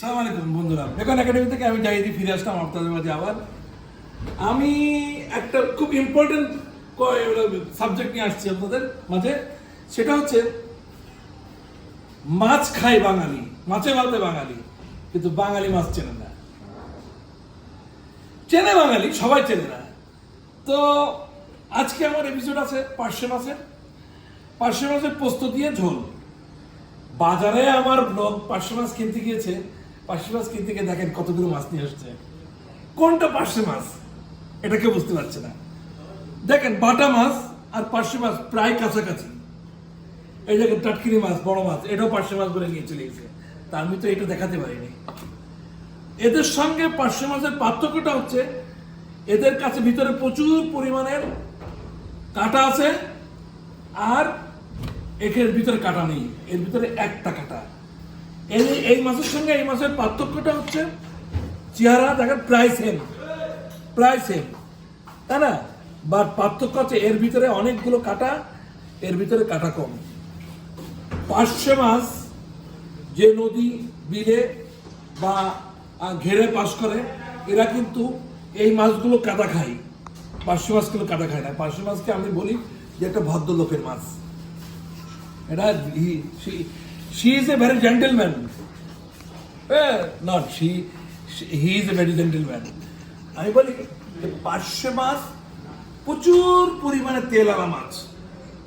আসসালামু আলাইকুম বন্ধুরা, বেকন একাডেমি থেকে আমি জাহিদি ফিরে আসলাম আপনাদের মাঝে আবার। আমি একটা খুব ইম্পর্টেন্ট সাবজেক্ট নিয়ে আসছি আপনাদের মাঝে। সেটা হচ্ছে মাছ খায় বাঙালি, মাছে ভাতে বাঙালি, কিন্তু বাঙালি মাছ চেনে না। চেনে বাঙালি, সবাই চেনে না। তো আজকে আমার এপিসোড আছে পার্শে মাছের পোস্ত দিয়ে ঝোল। বাজারে আমার লোক পার্শে মাছ কিনতে গিয়েছে, পার্শে মাছ কিনতে গিয়ে দেখেন কতগুলো মাছ নিয়ে আসছে। কোনটা পার্শে মাছ এটা কেউ বুঝতে পারছে না। দেখেন বাটা মাছ আর পার্শে মাছ প্রায় কাছাকাছি। এই দেখেন টাটকিনি মাছ, বড় মাছ, এটাও পার্শে মাছ বলে নিয়ে চলে গেছে। তা আমি তো এটা দেখাতে পারিনি। এদের সঙ্গে পার্শে মাছের পার্থক্যটা হচ্ছে এদের কাছে ভিতরে প্রচুর পরিমাণের কাঁটা আছে, আর এর ভিতরে কাঁটা নেই, এর ভিতরে একটা কাঁটা। এই মাছের সঙ্গে এই মাছের পার্থক্যটা হচ্ছে চেহারা দেখেন প্রায় সেম, তাই না? বাট পার্থক্য হচ্ছে এর ভিতরে অনেকগুলো কাঁটা, এর ভিতরে কাঁটা কম। পার্শে মাছ যে নদী বিলে বা ঘেরে পাস করে এরা কিন্তু এই মাছগুলো কাঁটা খায়, পার্শে মাছগুলো কাঁটা খায় না। পার্শে মাছকে আমি বলি যে একটা ভদ্রলোকের মাছ। এটা she is a very gentleman. Not she, he is a very gentleman. আমি বলি পার্শে মাছ প্রচুর পরিমাণে তেলালা মাছ।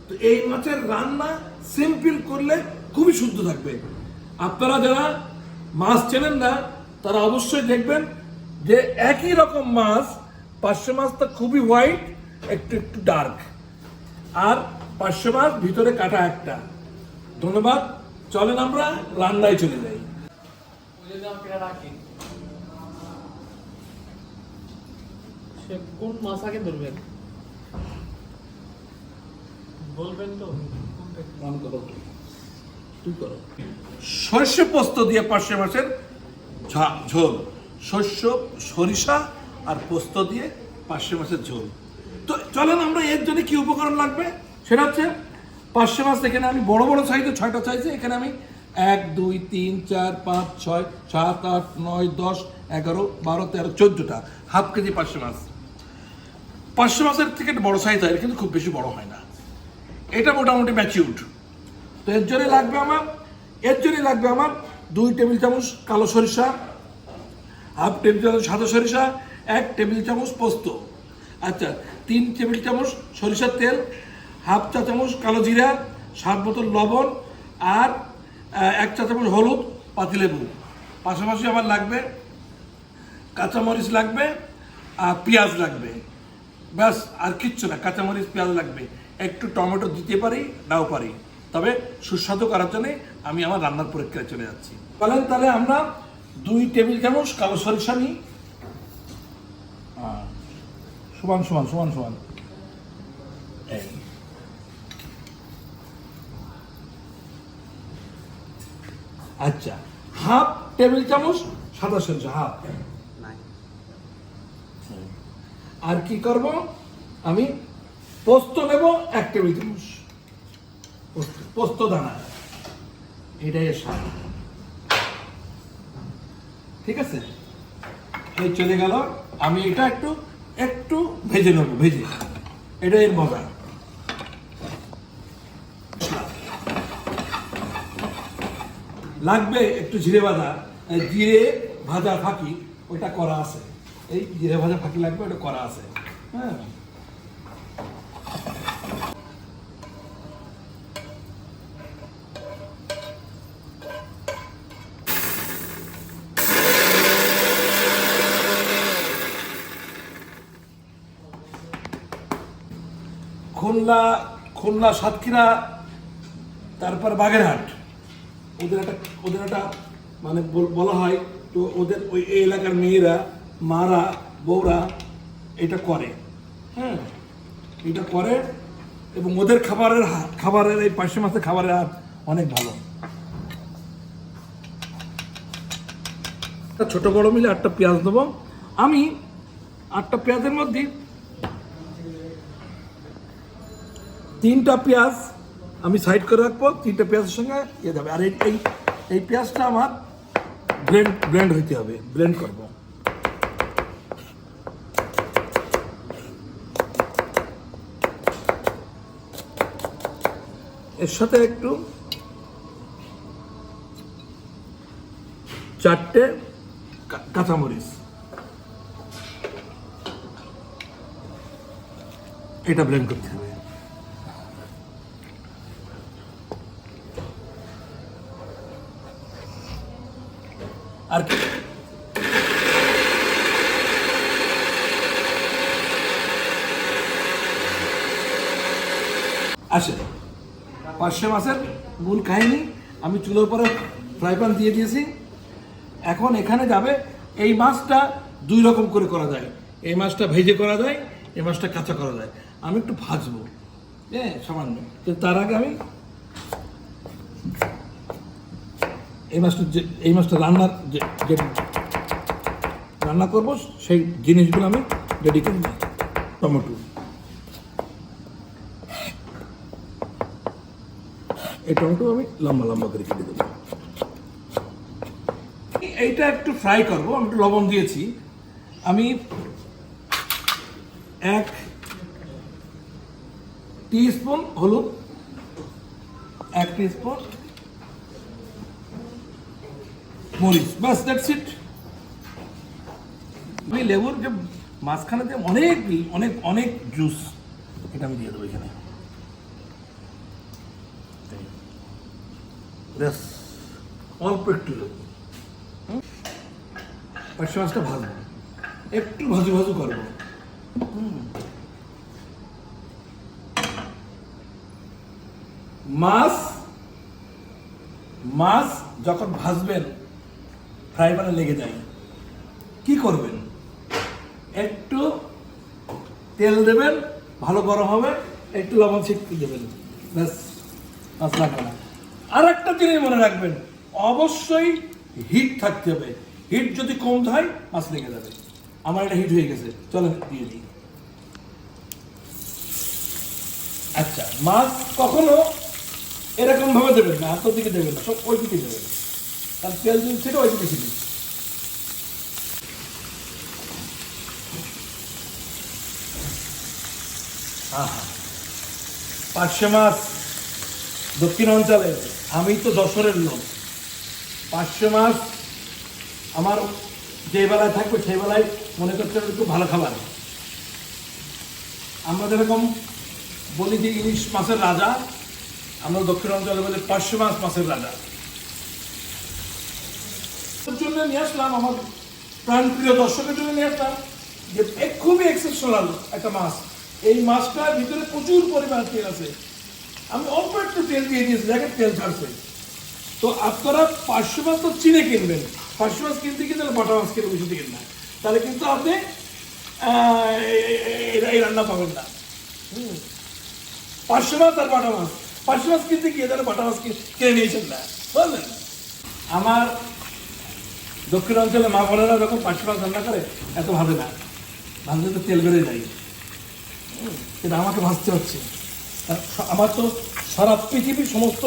তো এই মাছের রান্না সিম্পল করলে খুবই শুদ্ধ থাকবে। আপনারা যারা মাছ চেনেন না তারা অবশ্যই দেখবেন যে একই রকম মাছ, পার্শে মাছটা খুবই হোয়াইট, একটু একটু ডার্ক, আর পার্শে মাছ ভিতরে কাটা একটা। ধন্যবাদ, চলেন আমরা রান্নায় চলে যাই। কোন মাছ আগে ধরবেন বলবেন তো? সর্ষে পোস্ত দিয়ে পার্শে মাছের ঝোল, শস্য, সরিষা আর পোস্ত দিয়ে পার্শে মাছের ঝোল। তো চলেন আমরা এর জন্য কি উপকরণ লাগবে সেটা হচ্ছে পার্শে মাছ। এখানে আমি বড় বড় সাইজে 6টা চাইছি। এখানে আমি 1 2 3 4 5 6 7 8 9 10 11 12 13 14টা হাফ কেজি পার্শে মাছ। পার্শে মাছের থেকে বড় সাইজ হয়, কিন্তু খুব বেশি বড় হয় না। এটা মোটামুটি ম্যাচিউরড। তো এর জন্য লাগবে আমার 2 টেবিল চামচ কালো সরিষা, হাফ টেবিল চামচ সাদা সরিষা, 1 টেবিল চামচ পোস্ত, আচ্ছা 3 টেবিল চামচ সরিষার তেল, হাফ চা চামচ কালো জিরা, স্বাদ মতো লবণ, আর 1 চা চামচ হলুদ, পাতিলেবু। পাশাপাশি আমার লাগবে কাঁচামরিচ লাগবে, আর পেঁয়াজ লাগবে। ব্যাস, আর কিচ্ছু না। কাঁচামরিচ, পেঁয়াজ লাগবে, একটু টমেটো দিতে পারি, নাও পারি, তবে সুস্বাদু করার জন্য আমি আমার রান্নার প্রক্রিয়ায় চলে যাচ্ছি। বলেন তাহলে আমরা 2 টেবিল চামচ কালো সরিষা নিই, সমান সমান সমান সমান। আচ্ছা, হাফ টেবিল চামচ সাদা সরিষা, হাফ। আর কি করব, আমি পোস্ত নেব 1 টেবিল চামচ, পোস্ত দানা, এটাই স্বাদ। ঠিক আছে, এই চলে গেল। আমি এটা একটু একটু ভেজে নেব, এটা এর মজা। লাগবে একটু জিরে ভাজা ফাঁকি, ওইটা করা আছে। এই জিরে ভাজা ফাঁকি লাগবে, ওটা করা আছে। হ্যাঁ, খুলনা, সাতক্ষীরা, তারপর বাগেরহাট, ওদের একটা মানে বলা হয়। তো ওদের ওই এলাকার মেয়েরা, মারা, বউরা এটা করে। হ্যাঁ, এটা করে, এবং ওদের খাবারের এই পার্শে মাছের খাবারের হাত অনেক ভালো। ছোট বড় মিলে 8টা পেঁয়াজ দেবো আমি। 8টা পেঁয়াজের মধ্যে 3টা পেঁয়াজ আমি সাইড করে রাখবো, 3টা পেঁয়াজের সঙ্গে যাবে। আর এই পেঁয়াজটা আমার ব্লেন্ড হইতে হবে, ব্লেন্ড করব। এর সাথে একটু 4টে কাঁচামরিচ, এটা ব্লেন্ড করতে হবে। আর কি আসে পার্শে মাছের মূল কাহিনী। আমি চুলোর পরে ফ্রাই প্যান দিয়ে দিয়েছি। এখন এখানে যাবে, এই মাছটা 2 রকম করে করা যায়। এই মাছটা ভেজে করা যায়, এই মাছটা কাঁচা করা যায়। আমি একটু ভাজবো, হ্যাঁ সামান্য। তো তার আগে আমি এই মাছটা রান্না করবো সেই জিনিসগুলো আমি রেডি করে নিই। টমেটো, এই টমেটো আমি লম্বা লম্বা করে কেটে দেবো। এইটা একটু ফ্রাই করবো, আমি একটু লবণ দিয়েছি। আমি 1 টিস্পুন হলুদ, 1 টিস্পুন মরিচ, বাস দ্যাটস ইট। আমি লেবুর যে মাঝখানে যে অনেক অনেক অনেক জুস, এটা আমি দিয়ে দেবো এখানে। ব্যাস, অল্প একটু লেবু। পার্শে মাছটা ভাজবো, একটু ভাজু ভাজু করবো। মাছ যখন ভাজবেন ফ্রাই প্যানে লেগে যায়, কি করবেন? একটু তেল দেবেন, ভালো গরম হবে, একটু লবণ ছিটকে দেবেন, ব্যাস, মাছ লাগবে না। আর একটা জিনিস মনে রাখবেন, অবশ্যই হিট থাকতে হবে। হিট যদি কম হয় মাছ লেগে যাবে। আমার এটা হিট হয়ে গেছে, চলেন দিয়ে দিই। আচ্ছা, মাছ কখনো এরকম ভাবে দেবেন না, হাতের দিকে দেবেন না, সব ওই দিকে দেবেন। কারণ তেল দিন থেকে ওই দিকে ছিল। পার্শে মাছ দক্ষিণ অঞ্চলে, আমি তো যশোরের লোক। পার্শে মাছ আমার যে বেলায় থাকবে সেই বেলায় মনে করতে হবে একটু ভালো খাবার। আমরা যেরকম বলি যে ইলিশ মাছের রাজা, আমরা দক্ষিণ অঞ্চলে বলি পার্শে মাছ মাছের রাজা। জন্য নিয়ে আসলাম, আমার প্রাণপ্রিয় দর্শকের জন্য নিয়ে আসলাম যে খুবই এক্সেপশনাল একটা মাছ। এই মাছটার ভিতরে প্রচুর পরিমাণ তেল আছে। আমি অল্প একটু তেল দিয়ে দিয়েছি, দেখেন তেল ছাড়ছে। তো আপনারা পার্শে মাছ তো চিনে কিনবেন। পার্শে মাছ কিনতে গিয়ে বাটা মাছ কিনে বেশি কিনবেন না, তাহলে কিন্তু আপনি এই রান্না পাবেন না। পার্শে মাছ আর বাটা মাছ, পার্শে মাছ কিনতে গিয়ে তাহলে বাটা মাছ কিনে নিয়েছেন না, বুঝলেন? আমার দক্ষিণ অঞ্চলে মা বোনেরা যখন পার্শে মাছ রান্না করে এত ভাবে না, ভাবলে তো তেল বেড়ে যায়। এটা আমাকে ভাবতে হচ্ছে। আমার তো সারা পৃথিবীর সমস্ত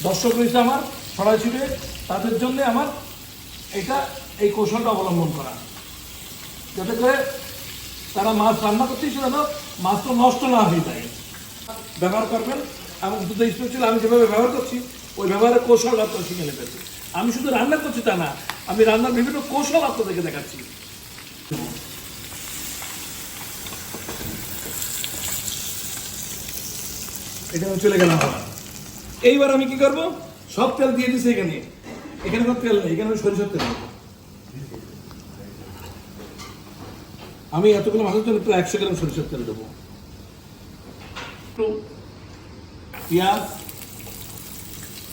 দর্শক রয়েছে আমার সরাসরি, তাদের জন্য আমার এটা এই কৌশলটা অবলম্বন করা, যাতে করে তারা মাছ রান্না করতে সেটা মাছ তো নষ্ট না হয়ে যায়। ব্যবহার করবেন এবং দুটো স্পেশাল আমি যেভাবে ব্যবহার করছি ওই ব্যবহারের কৌশল আপনারা শিখে নেবেন। আমি শুধু রান্না করছি তা না, আমি রান্নার বিভিন্ন কৌশল আপনাদেরকে দেখাচ্ছি। এটা চলে গেলাম আবার। এইবার আমি কি করবো, সব তেল দিয়ে দিচ্ছি এখানে। এখানে কোনো তেল নেই, এখানে আমি সরিষার তেল দেবো। আমি এতগুলো মাছের জন্য একটু 100 গ্রাম সরিষার তেল দেবো। একটু পেঁয়াজ,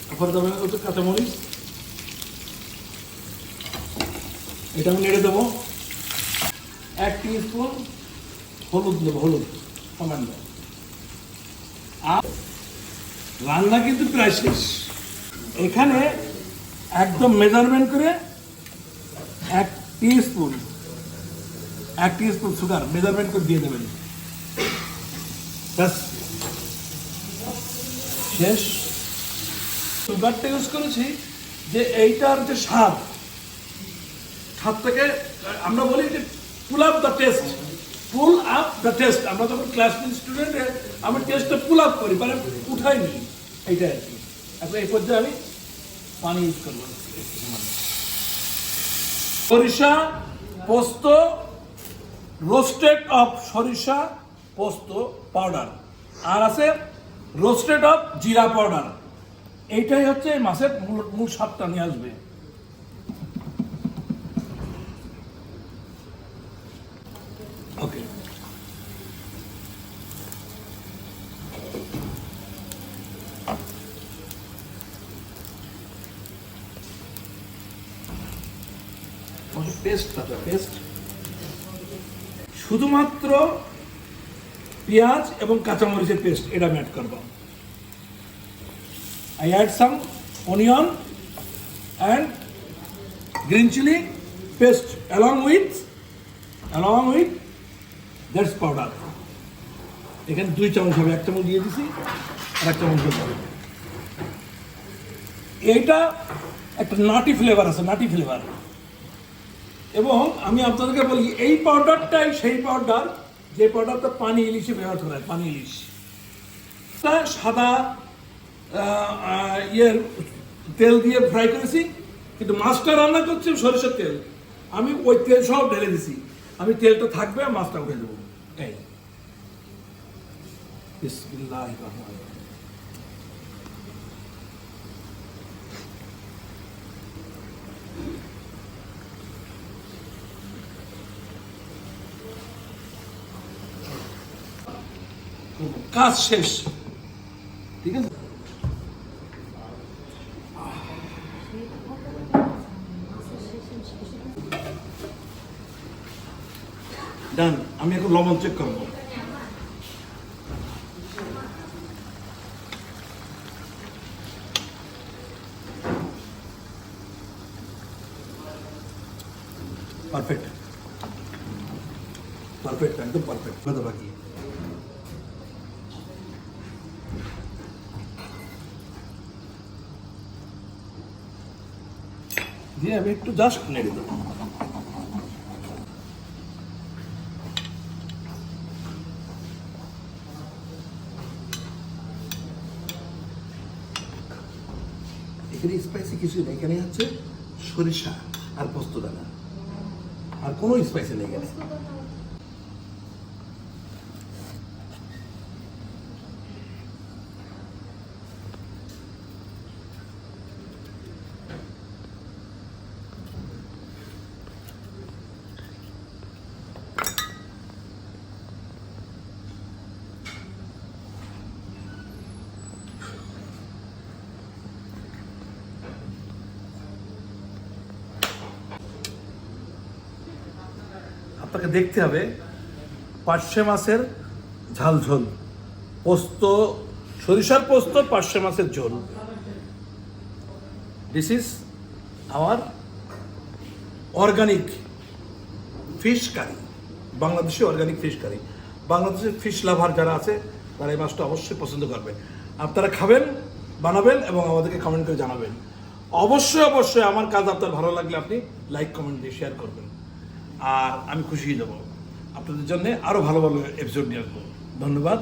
তারপরে দেবেন একটু কাঁচামরিচ, এটা আমি নেড়ে দেবো। 1 টিস্পুন হলুদ দেবো, হলুদ সামান্য। আর রান্না কিন্তু প্রায় শেষ। এখানে একদম মেজারমেন্ট করে 1 টিস্পুন সুগার মেজারমেন্ট করে দিয়ে দেবেন, শেষ। সুগারটা ইউজ করেছি যে এইটার যে স্বাদ হাত থেকে আমরা বলি যে pull up the test, pull up the test. আমরা যখন ক্লাস স্টুডেন্টে আমি টেস্টটা পুল আপ করি, মানে উঠাই নি, এইটা আর কি। এখন এই পর্যায়ে আমি পানি ইউজ করবো। সরিষা পোস্ত রোস্টেড অফ সরিষা পোস্ত পাউডার, আর আছে রোস্টেড অফ জিরা পাউডার। এইটাই হচ্ছে এই মাছের মূল স্বাদটা নিয়ে আসবে। ওকে, পেস্ট শুধুমাত্র পেঁয়াজ এবং কাঁচামরিচের পেস্ট, এটা আমি অ্যাড করব। I add some onion and green chili paste along with that's powder. এখানে 2 চামচ হবে, 1 চামচ দিয়ে দিছি আর 1 চামচ দেবো। এইটা একটা নাটি ফ্লেভার আছে, নাটি ফ্লেভার। এবং আমি আপনাদেরকে বলি এই পাউডারটাই সেই পাউডার যে পাউডারটা পানি ইলিশে ব্যবহার করা হয়, পানি ইলিশ। সাদা তেল দিয়ে ফ্রাই করেছি, কিন্তু মাছটা রান্না করছি সরিষার তেল, আমি ওই তেল সব ঢেলে দিছি। আমি তেলটা থাকবে, মাছটা উঠে দেবো। এই বিসমিল্লাহির রহমানির রহিম। কাজ শেষ, ঠিক আছে। ডান, আমি এখন লবণ চেক করবো। পারফেক্ট, পারফেক্ট, একদম পারফেক্ট। বাকি দিয়ে আমি একটু জাস্ট নেড়ে দেবো। এখানে স্পাইসি কিছু নেই, এখানে হচ্ছে সরিষা আর পোস্ত দানা, আর কোনো স্পাইসি নেই এখানে। আপনাকে দেখতে হবে পার্শে মাছের ঝাল ঝোল, পোস্ত, সরিষার পোস্ত, পার্শে মাছের ঝোল। This is our organic fish curry, Bangladeshi organic fish curry. বাংলাদেশের ফিশ লাভার যারা আছে তারা এই মাছটা অবশ্যই পছন্দ করবে। আপনারা খাবেন, বানাবেন এবং আমাদেরকে কমেন্ট করে জানাবেন। অবশ্যই আমার কাজ আপনার ভালো লাগলে আপনি লাইক, কমেন্ট দিয়ে শেয়ার করবেন, আর আমি খুশি হয়ে যাব। আপনাদের জন্য আরও ভালো ভালো এপিসোড নিয়ে আসবো। ধন্যবাদ।